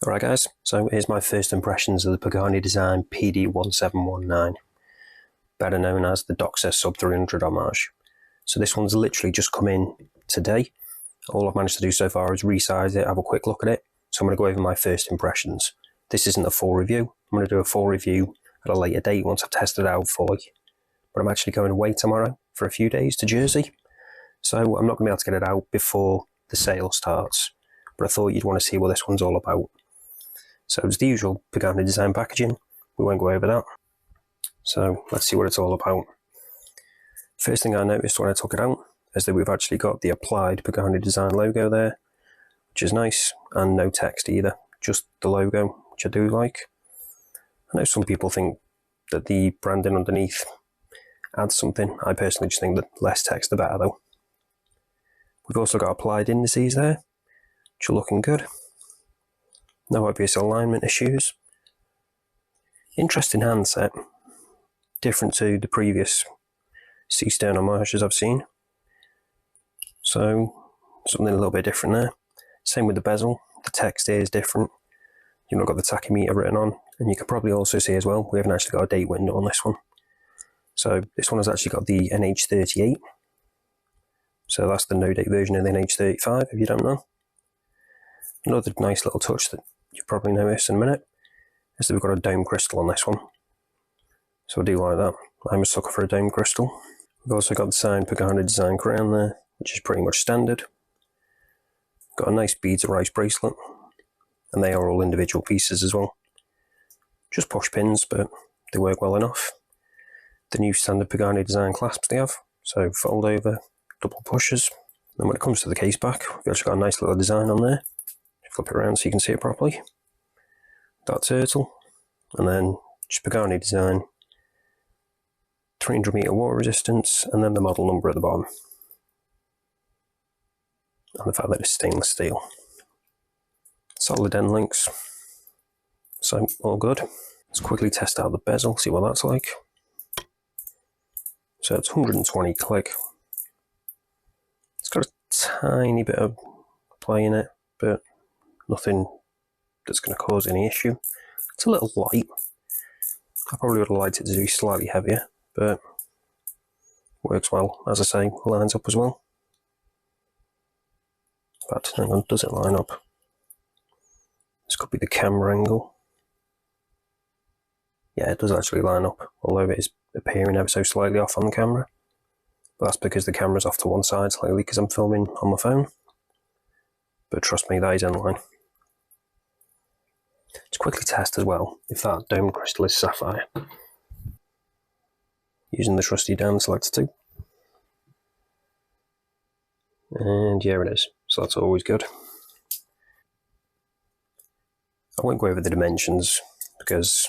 Alright guys, so here's my first impressions of the Pagani design PD1719, better known as the Doxa Sub 300 Homage. So this one's literally just come in today. All I've managed to do so far is resize it, have a quick look at it. So I'm going to go over my first impressions. This isn't a full review. I'm going to do a full review at a later date once I've tested it out fully. But I'm actually going away tomorrow for a few days to Jersey. So I'm not going to be able to get it out before the sale starts. But I thought you'd want to see what this one's all about. So it's the usual Pagani design packaging. We won't go over that. So let's see what it's all about. First thing I noticed when I took it out is that we've actually got the applied Pagani design logo there, which is nice, and no text either, just the logo, which I do like. I know some people think that the branding underneath adds something. I personally just think that less text the better though. We've also got applied indices there, which are looking good. No obvious alignment issues. Interesting handset. Different to the previous C-Stern homages I've seen. So, something a little bit different there. Same with the bezel. The text here is different. You've not got the tachymeter written on. And you can probably also see as well, we haven't actually got a date window on this one. So, this one has actually got the NH38. So that's the no-date version of the NH35, if you don't know. Another nice little touch that you'll probably notice in a minute is that we've got a dome crystal on this one. So I do like that. I'm a sucker for a dome crystal. We've also got the signed Pagani design crown there, which is pretty much standard. Got a nice beads of rice bracelet, and they are all individual pieces as well. Just push pins, but they work well enough. The new standard Pagani design clasps they have, so fold over, double pushers. Then when it comes to the case back, we've actually got a nice little design on there. Flip it around so you can see it properly. That turtle, and then just Pagani design, 300 meter water resistance, and then the model number at the bottom. And the fact that it's stainless steel. Solid end links. So, all good. Let's quickly test out the bezel, see what that's like. So it's 120 click. It's got a tiny bit of play in it, but nothing that's going to cause any issue. It's a little light. I probably would have liked it to be slightly heavier, but works well. As I say, lines up as well. But hang on, does it line up? This could be the camera angle. Yeah, it does actually line up, although it is appearing ever so slightly off on the camera. But that's because the camera's off to one side slightly because I'm filming on my phone. But trust me, that is in line. Let's quickly test as well if that dome crystal is sapphire. Using the trusty down selector too. And yeah, it is. So that's always good. I won't go over the dimensions because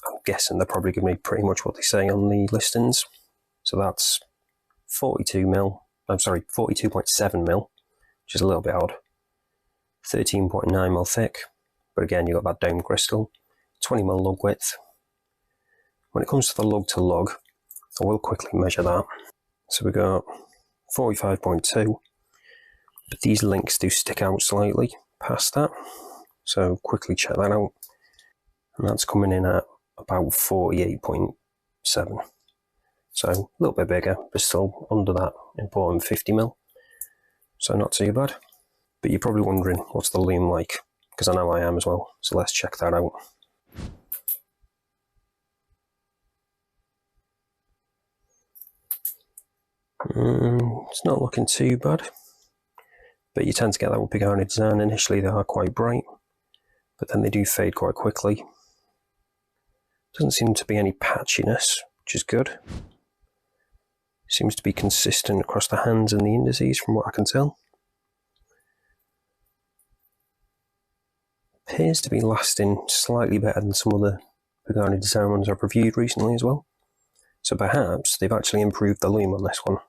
I'm guessing they're probably going to be pretty much what they say on the listings. So that's 42.7mm, which is a little bit odd. 13.9mm thick. But again, you've got that dome crystal, 20mm lug width. When it comes to the lug to lug, I will quickly measure that. So we've got 45.2, but these links do stick out slightly past that. So quickly check that out. And that's coming in at about 48.7. So a little bit bigger, but still under that important 50mm. So not too bad. But you're probably wondering, what's the loom like? Because I know I am as well, so let's check that out. It's not looking too bad, but you tend to get that with Pagani design. Initially they are quite bright, but then they do fade quite quickly. Doesn't seem to be any patchiness, which is good. Seems to be consistent across the hands and the indices from what I can tell. Appears to be lasting slightly better than some of the Pagani design ones I've reviewed recently as well. So perhaps they've actually improved the loom on this one.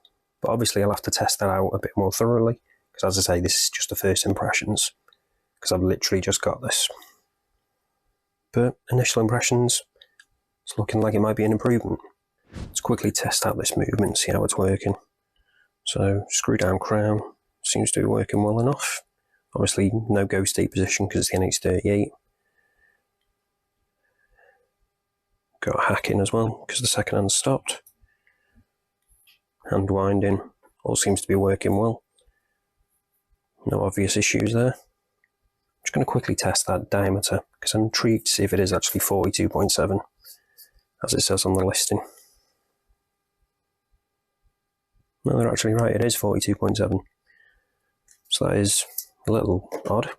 But obviously I'll have to test that out a bit more thoroughly, because as I say, this is just the first impressions, because I've literally just got this. But initial impressions, it's looking like it might be an improvement. Let's quickly test out this movement and see how it's working. So screw down crown, seems to be working well enough. Obviously no go state position because it's the NH38. Got hacking as well because the second hand stopped. Hand winding, all seems to be working well. No obvious issues there. I'm just going to quickly test that diameter because I'm intrigued to see if it is actually 42.7 as it says on the listing. No, they're actually right, it is 42.7. So that is a little odd.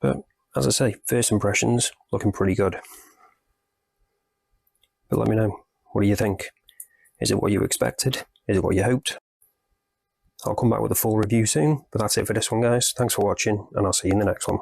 But as I say, first impressions looking pretty good. But let me know, what do you think? Is it what you expected? Is it what you hoped? I'll come back with a full review soon, but that's it for this one, guys. Thanks for watching, and I'll see you in the next one.